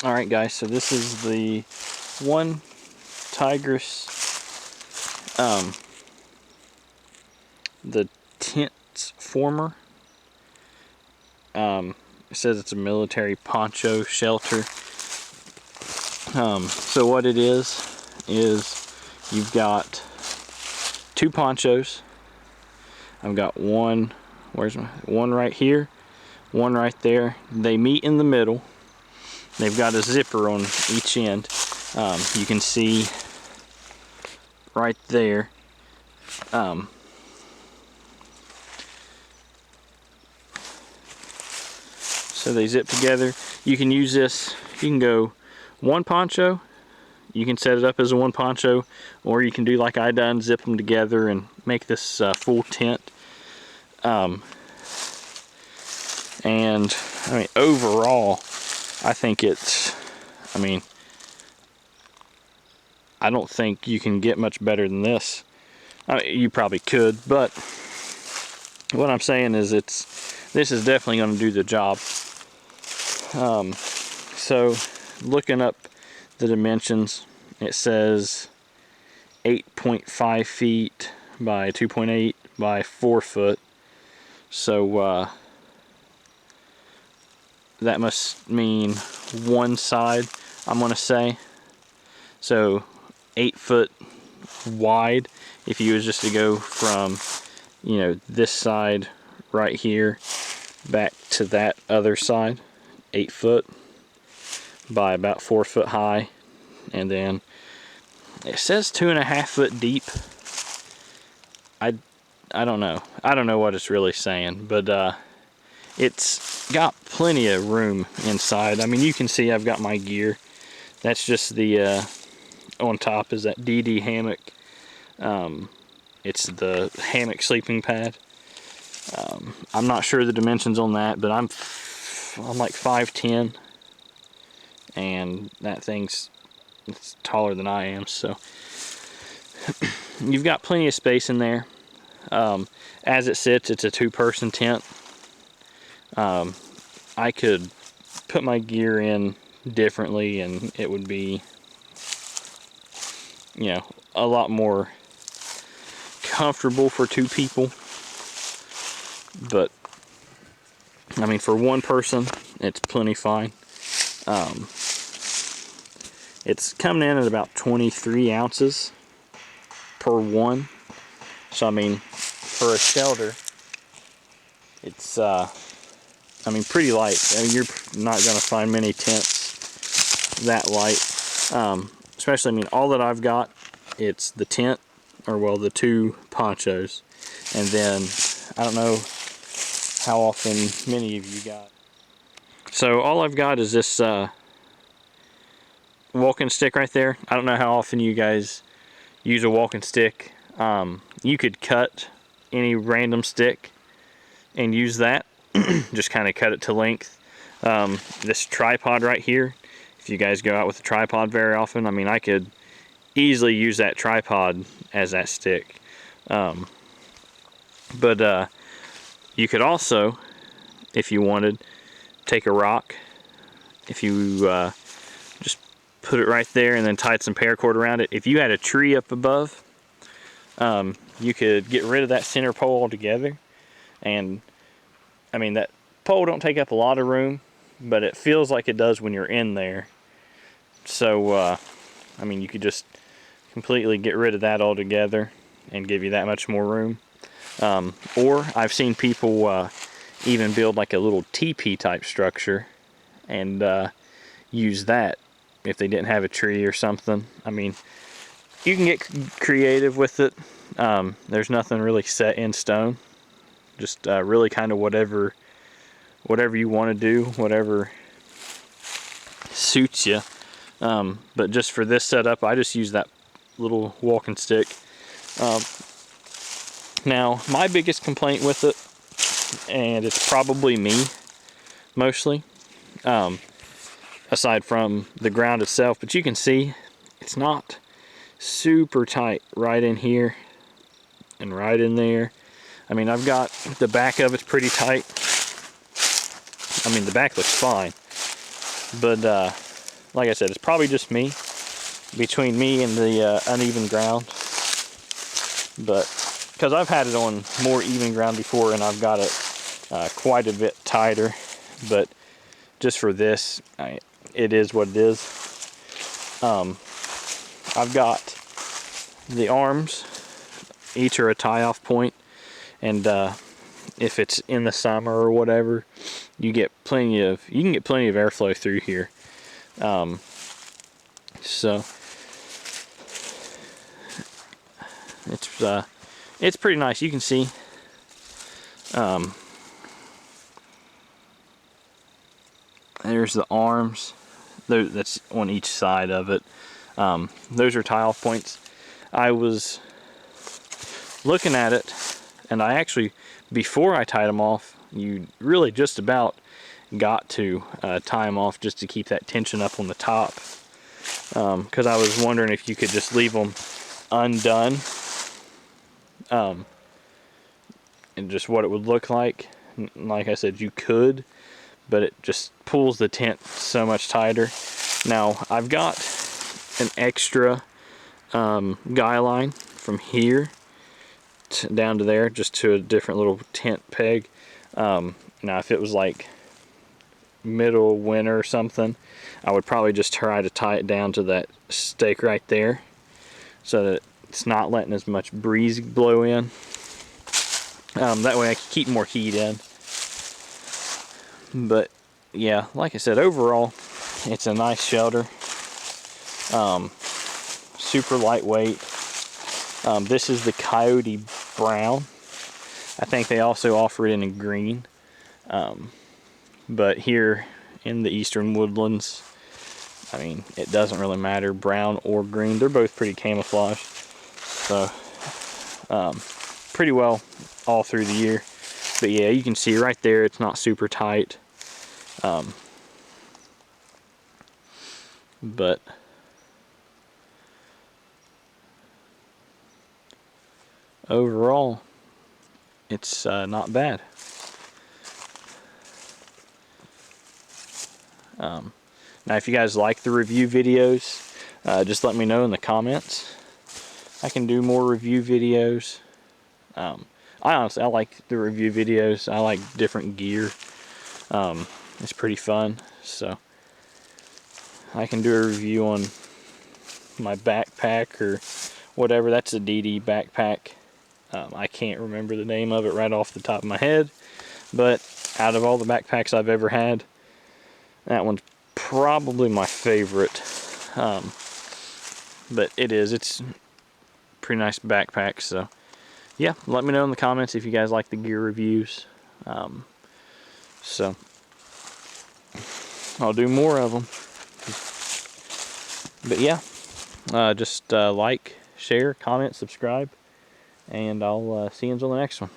Alright guys, so this is the OneTigris, the Tentsformer. It says it's a military poncho shelter. So what it is you've got two ponchos. I've got one, one right here, one right there. They meet in the middle. They've got a zipper on each end. You can see right there. So they zip together. You can use this, you can go one poncho, you can set it up as a one poncho, or you can do like I done, zip them together and make this full tent. And I mean, overall, I think it's, I don't think you can get much better than this. I mean, you probably could, but what I'm saying is this is definitely going to do the job. So looking up the dimensions, it says 8.5 feet by 2.8 by 4 foot. So that must mean one side, I'm going to say. So 8 foot wide if you was just to go from, you know, this side right here back to that other side. 8 foot by about 4 foot high, and then it says 2.5 foot deep. I don't know what it's really saying, but it's got plenty of room inside. I mean, you can see I've got my gear. That's just the on top is that DD hammock. It's the hammock sleeping pad. I'm not sure the dimensions on that, but I'm like 5'10", and that it's taller than I am, so you've got plenty of space in there. As it sits, it's a two-person tent. I could put my gear in differently and it would be, you know, a lot more comfortable for two people, but I mean, for one person, it's plenty fine. It's coming in at about 23 ounces per one. So, I mean, for a shelter, it's, I mean, pretty light. I mean, you're not going to find many tents that light. Especially, I mean, all that I've got, it's the tent, or well, the two ponchos. And then, I don't know how often many of you got. So all I've got is this walking stick right there. I don't know how often you guys use a walking stick. You could cut any random stick and use that. Just kind of cut it to length. This tripod right here, if you guys go out with a tripod very often, I mean, I could easily use that tripod as that stick. But you could also, if you wanted, take a rock. If you just put it right there and then tied some paracord around it. If you had a tree up above, you could get rid of that center pole altogether. And I mean, that pole don't take up a lot of room, but it feels like it does when you're in there. So I mean, you could just completely get rid of that altogether and give you that much more room. Or I've seen people even build like a little teepee type structure and use that if they didn't have a tree or something. I mean, you can get creative with it. There's nothing really set in stone. Just really kind of whatever you want to do, whatever suits you. But just for this setup, I just use that little walking stick. Now, my biggest complaint with it, and it's probably me mostly, aside from the ground itself, but you can see it's not super tight right in here and right in there. I mean, I've got the back of it's pretty tight. I mean, the back looks fine, but like I said, it's probably just me, between me and the uneven ground. But because I've had it on more even ground before, and I've got it quite a bit tighter. But just for this, it is what it is. I've got the arms, each are a tie-off point, and if it's in the summer or whatever, you can get plenty of airflow through here. So it's pretty nice. You can see there's the arms. That's on each side of it. Those are tie-off points. I was looking at it, and I actually, before I tied them off, you really just about got to tie them off just to keep that tension up on the top. Because I was wondering if you could just leave them undone, and just what it would look like. Like I said, you could, but it just pulls the tent so much tighter. Now I've got an extra guy line from here down to there, just to a different little tent peg. Now if it was like middle winter or something, I would probably just try to tie it down to that stake right there, so that it's not letting as much breeze blow in. That way I can keep more heat in. But yeah, like I said, overall it's a nice shelter. Super lightweight. This is the Coyote Brown. I think they also offer it in a green. But here in the eastern woodlands, I mean, it doesn't really matter, brown or green. They're both pretty camouflaged. So, pretty well all through the year. But yeah, you can see right there, it's not super tight. But overall, it's not bad. Now if you guys like the review videos, just let me know in the comments. I can do more review videos. I like the review videos. I like different gear. It's pretty fun. So I can do a review on my backpack or whatever. That's a DD backpack. I can't remember the name of it right off the top of my head, but out of all the backpacks I've ever had, that one's probably my favorite. But it's a pretty nice backpack. So yeah, let me know in the comments if you guys like the gear reviews. So I'll do more of them. But yeah, just like, share, comment, subscribe, and I'll see you until the next one.